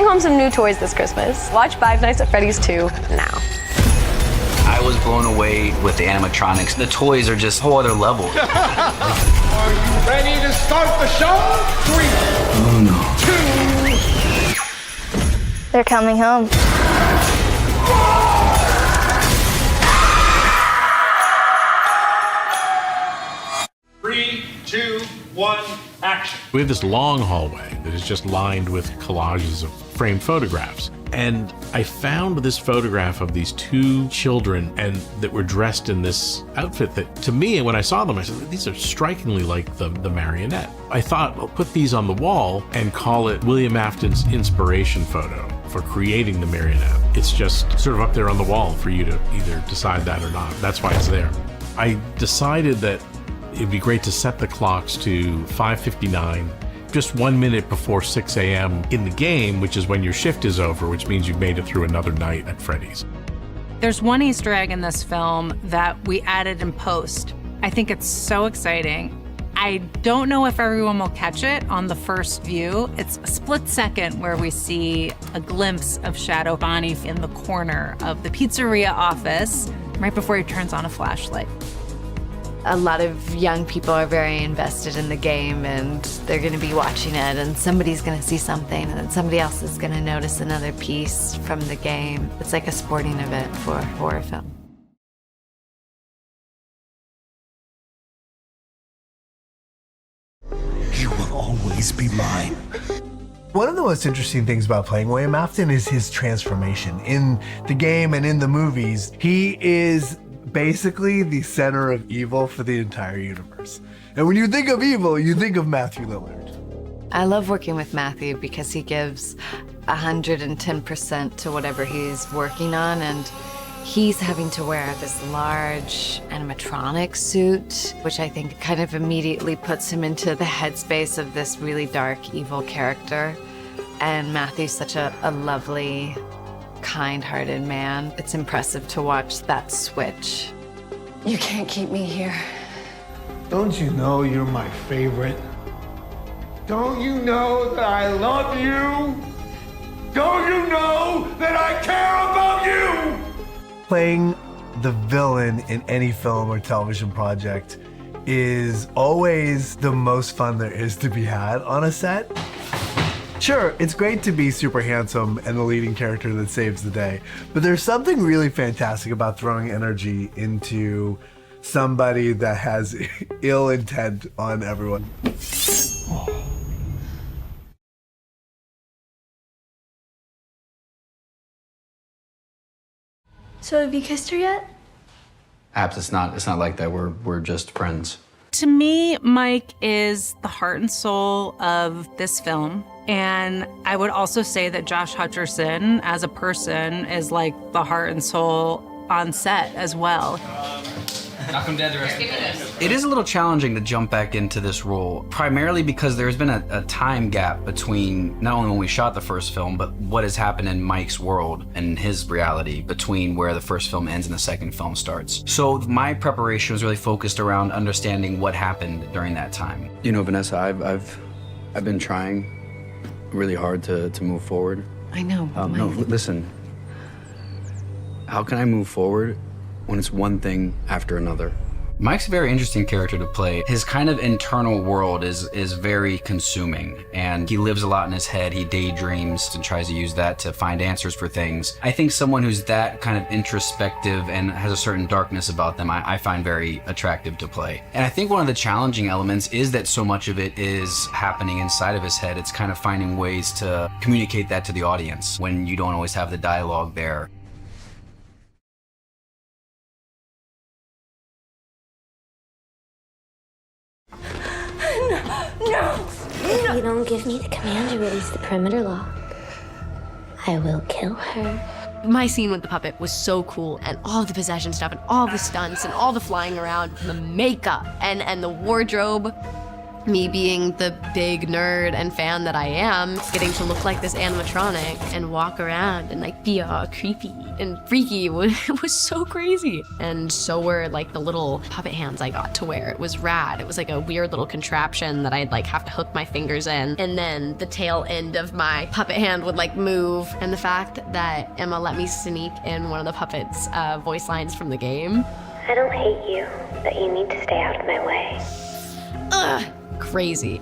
home some new toys this Christmas. Watch Five Nights at Freddy's 2 now. I was blown away with the animatronics. The toys are just a whole other level. Are you ready to start the show? 3, 2. They're coming home. 3, 2, 1, action. We have this long hallway that is just lined with collages of framed photographs. And I found this photograph of these two children and that were dressed in this outfit that, to me, when I saw them, I said, these are strikingly like the marionette. I thought, I'll put these on the wall and call it William Afton's inspiration photo for creating the marionette. It's just sort of up there on the wall for you to either decide that or not. That's why it's there. I decided that it'd be great to set the clocks to 5:59, just 1 minute before 6 a.m. in the game, which is when your shift is over, which means you've made it through another night at Freddy's. There's one Easter egg in this film that we added in post. I think it's so exciting. I don't know if everyone will catch it on the first view. It's a split second where we see a glimpse of Shadow Bonnie in the corner of the pizzeria office right before he turns on a flashlight. A lot of young people are very invested in the game, and they're going to be watching it, and somebody's going to see something, and then somebody else is going to notice another piece from the game. It's like a sporting event for a horror film. You will always be mine. One of the most interesting things about playing William Afton is his transformation. In the game and in the movies, he is basically the center of evil for the entire universe. And when you think of evil, you think of Matthew Lillard. I love working with Matthew because he gives 110% to whatever he's working on, and he's having to wear this large animatronic suit, which I think kind of immediately puts him into the headspace of this really dark, evil character. And Matthew's such a lovely, kind-hearted man. It's impressive to watch that switch. You can't keep me here. Don't you know you're my favorite? Don't you know that I love you? Don't you know that I care about you? Playing the villain in any film or television project is always the most fun there is to be had on a set. Sure, it's great to be super handsome and the leading character that saves the day, but there's something really fantastic about throwing energy into somebody that has ill intent on everyone. So have you kissed her yet? Apps, it's not like that. We're just friends. To me, Mike is the heart and soul of this film. And I would also say that Josh Hutcherson, as a person, is like the heart and soul on set as well. Knock him dead the rest of the day. It is a little challenging to jump back into this role, primarily because there's been a time gap between not only when we shot the first film, but what has happened in Mike's world and his reality between where the first film ends and the second film starts. So my preparation was really focused around understanding what happened during that time. You know, Vanessa, I've been trying really hard to move forward. I know. No, listen. How can I move forward when it's one thing after another? Mike's a very interesting character to play. His kind of internal world is very consuming, and he lives a lot in his head. He daydreams and tries to use that to find answers for things. I think someone who's that kind of introspective and has a certain darkness about them, I find very attractive to play. And I think one of the challenging elements is that so much of it is happening inside of his head. It's kind of finding ways to communicate that to the audience when you don't always have the dialogue there. No! If you don't give me the command to release the perimeter lock, I will kill her. My scene with the puppet was so cool, and all the possession stuff, and all the stunts, and all the flying around, the makeup, and the wardrobe. Me being the big nerd and fan that I am, getting to look like this animatronic and walk around and like be all creepy and freaky it was so crazy. And so were like the little puppet hands I got to wear. It was rad. It was like a weird little contraption that I'd like have to hook my fingers in, and then the tail end of my puppet hand would like move. And the fact that Emma let me sneak in one of the puppets' voice lines from the game. I don't hate you, but you need to stay out of my way. Ugh, crazy.